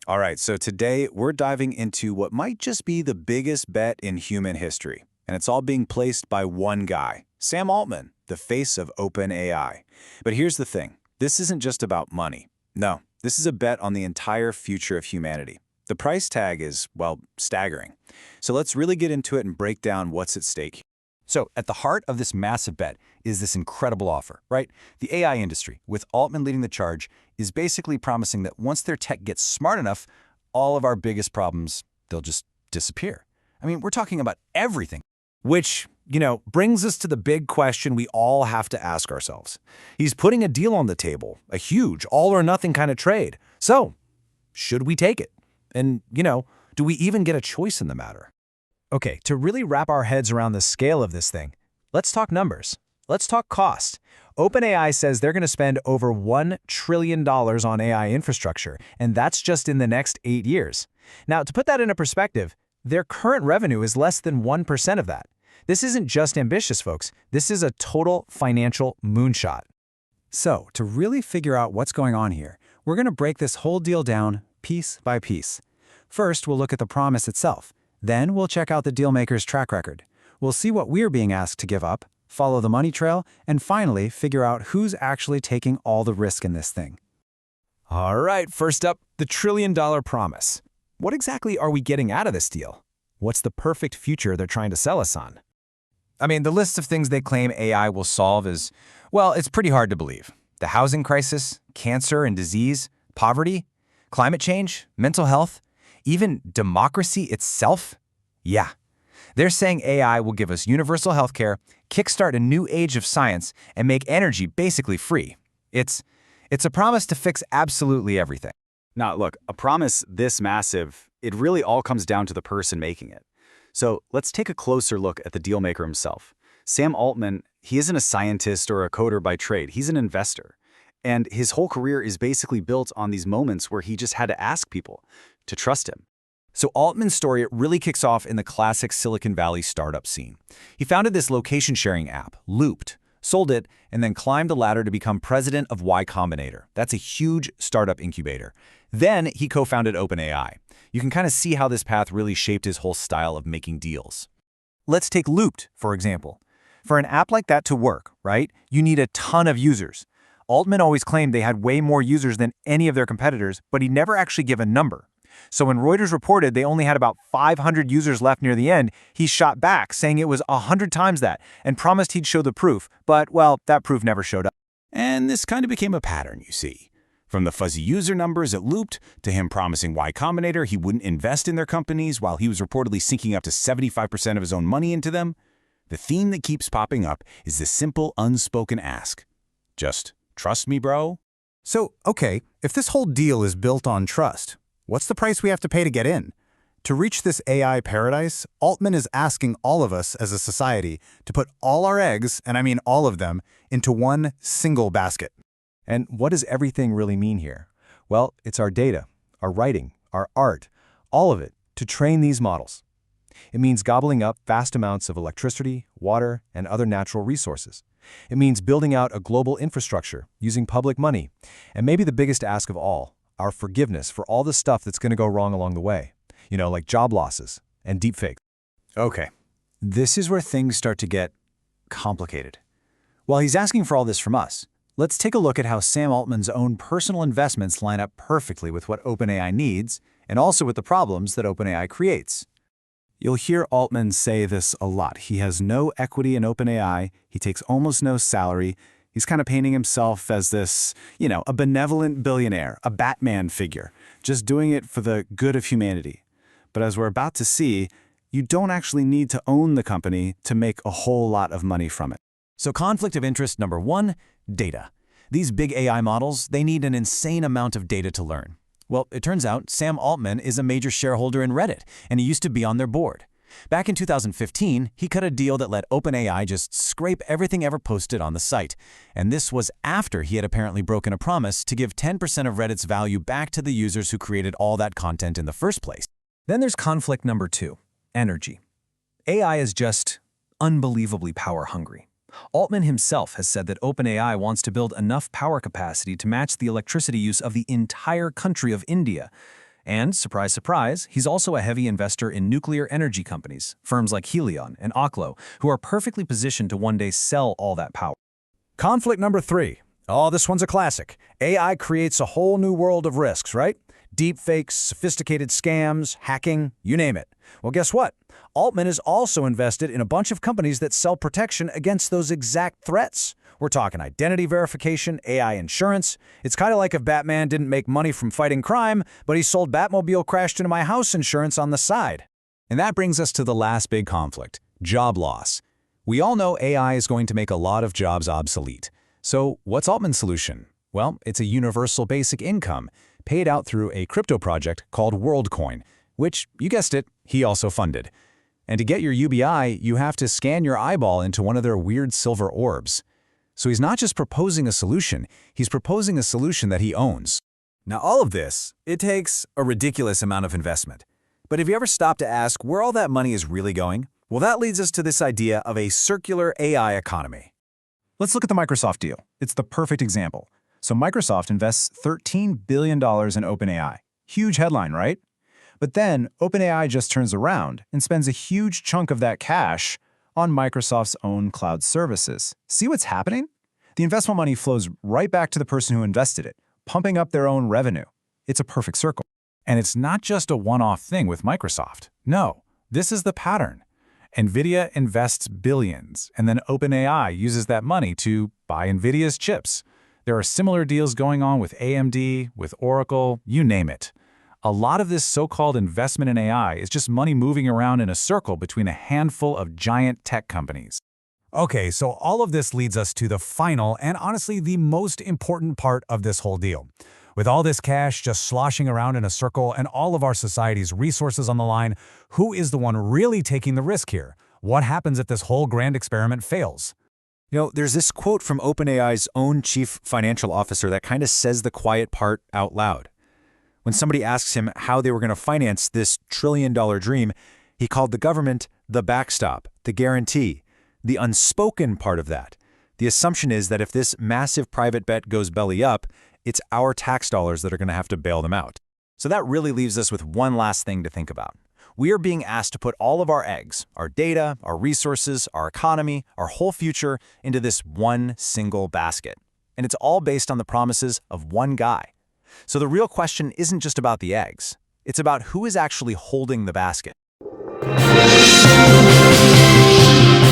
All right, so today we're diving into what might just be the biggest bet in human history. And it's all being placed by one guy, Sam Altman, the face of OpenAI. But here's the thing. This isn't just about money. No, this is a bet on the entire future of humanity. The price tag is, well, staggering. So let's really get into it and break down what's at stake. So, at the heart of this massive bet is this incredible offer, right? The AI industry, with Altman leading the charge, is basically promising that once their tech gets smart enough, all of our biggest problems, they'll just disappear. I mean, we're talking about everything. Which, brings us to the big question we all have to ask ourselves. He's putting a deal on the table, a huge all-or-nothing kind of trade. So, should we take it? And, do we even get a choice in the matter? Okay, to really wrap our heads around the scale of this thing, let's talk numbers. Let's talk cost. OpenAI says they're going to spend over $1 trillion on AI infrastructure, and that's just in the next 8 years. Now, to put that into perspective, their current revenue is less than 1% of that. This isn't just ambitious, folks. This is a total financial moonshot. So, to really figure out what's going on here, we're going to break this whole deal down piece by piece. First, we'll look at the promise itself. Then we'll check out the dealmaker's track record. We'll see what we're being asked to give up, follow the money trail, and finally figure out who's actually taking all the risk in this thing. All right, first up, the trillion-dollar promise. What exactly are we getting out of this deal? What's the perfect future they're trying to sell us on? I mean, the list of things they claim AI will solve is, well, it's pretty hard to believe. The housing crisis, cancer and disease, poverty, climate change, mental health, even democracy itself? Yeah. They're saying AI will give us universal healthcare, kickstart a new age of science, and make energy basically free. It's a promise to fix absolutely everything. Now, look, a promise this massive, it really all comes down to the person making it. So let's take a closer look at the dealmaker himself. Sam Altman, he isn't a scientist or a coder by trade. He's an investor. And his whole career is basically built on these moments where he just had to ask people to trust him. So Altman's story really kicks off in the classic Silicon Valley startup scene. He founded this location-sharing app, Looped, sold it, and then climbed the ladder to become president of Y Combinator. That's a huge startup incubator. Then he co-founded OpenAI. You can kind of see how this path really shaped his whole style of making deals. Let's take Looped, for example. For an app like that to work, right, you need a ton of users. Altman always claimed they had way more users than any of their competitors, but he never actually gave a number. So when Reuters reported they only had about 500 users left near the end, he shot back, saying it was 100 times that, and promised he'd show the proof. But, well, that proof never showed up. And this kind of became a pattern, you see. From the fuzzy user numbers it looped, to him promising Y Combinator he wouldn't invest in their companies while he was reportedly sinking up to 75% of his own money into them, the theme that keeps popping up is the simple, unspoken ask. Just trust me, bro? So, okay, if this whole deal is built on trust, what's the price we have to pay to get in? To reach this AI paradise, Altman is asking all of us as a society to put all our eggs, and I mean all of them, into one single basket. And what does everything really mean here? Well, it's our data, our writing, our art, all of it, to train these models. It means gobbling up vast amounts of electricity, water, and other natural resources. It means building out a global infrastructure, using public money, and maybe the biggest ask of all, our forgiveness for all the stuff that's going to go wrong along the way. Like job losses and deepfakes. Okay, this is where things start to get complicated. While he's asking for all this from us, let's take a look at how Sam Altman's own personal investments line up perfectly with what OpenAI needs and also with the problems that OpenAI creates. You'll hear Altman say this a lot. He has no equity in OpenAI. He takes almost no salary. He's kind of painting himself as this, a benevolent billionaire, a Batman figure, just doing it for the good of humanity. But as we're about to see, you don't actually need to own the company to make a whole lot of money from it. So conflict of interest number one, data. These big AI models, they need an insane amount of data to learn. Well, it turns out Sam Altman is a major shareholder in Reddit, and he used to be on their board. Back in 2015, he cut a deal that let OpenAI just scrape everything ever posted on the site. And this was after he had apparently broken a promise to give 10% of Reddit's value back to the users who created all that content in the first place. Then there's conflict number two, energy. AI is just unbelievably power-hungry. Altman himself has said that OpenAI wants to build enough power capacity to match the electricity use of the entire country of India. And, surprise, surprise, he's also a heavy investor in nuclear energy companies, firms like Helion and Oklo, who are perfectly positioned to one day sell all that power. Conflict number 3. Oh, this one's a classic. AI creates a whole new world of risks, right? Deepfakes, sophisticated scams, hacking, you name it. Well, guess what? Altman is also invested in a bunch of companies that sell protection against those exact threats. We're talking identity verification, AI insurance. It's kind of like if Batman didn't make money from fighting crime, but he sold Batmobile crashed into my house insurance on the side. And that brings us to the last big conflict, job loss. We all know AI is going to make a lot of jobs obsolete. So what's Altman's solution? Well, it's a universal basic income, paid out through a crypto project called WorldCoin, which, you guessed it, he also funded. And to get your UBI, you have to scan your eyeball into one of their weird silver orbs. So he's not just proposing a solution, he's proposing a solution that he owns. Now all of this, it takes a ridiculous amount of investment. But have you ever stopped to ask where all that money is really going? Well, that leads us to this idea of a circular AI economy. Let's look at the Microsoft deal. It's the perfect example. So Microsoft invests $13 billion in OpenAI. Huge headline, right? But then OpenAI just turns around and spends a huge chunk of that cash on Microsoft's own cloud services. See what's happening? The investment money flows right back to the person who invested it, pumping up their own revenue. It's a perfect circle. And it's not just a one-off thing with Microsoft. No, this is the pattern. NVIDIA invests billions, and then OpenAI uses that money to buy NVIDIA's chips. There are similar deals going on with AMD, with Oracle, you name it. A lot of this so-called investment in AI is just money moving around in a circle between a handful of giant tech companies. Okay, so all of this leads us to the final and honestly the most important part of this whole deal. With all this cash just sloshing around in a circle and all of our society's resources on the line, who is the one really taking the risk here? What happens if this whole grand experiment fails? You know, there's this quote from OpenAI's own chief financial officer that kind of says the quiet part out loud. When somebody asks him how they were going to finance this trillion-dollar dream, he called the government the backstop, the guarantee, the unspoken part of that. The assumption is that if this massive private bet goes belly up, it's our tax dollars that are going to have to bail them out. So that really leaves us with one last thing to think about. We are being asked to put all of our eggs, our data, our resources, our economy, our whole future into this one single basket. And it's all based on the promises of one guy. So the real question isn't just about the eggs. It's about who is actually holding the basket.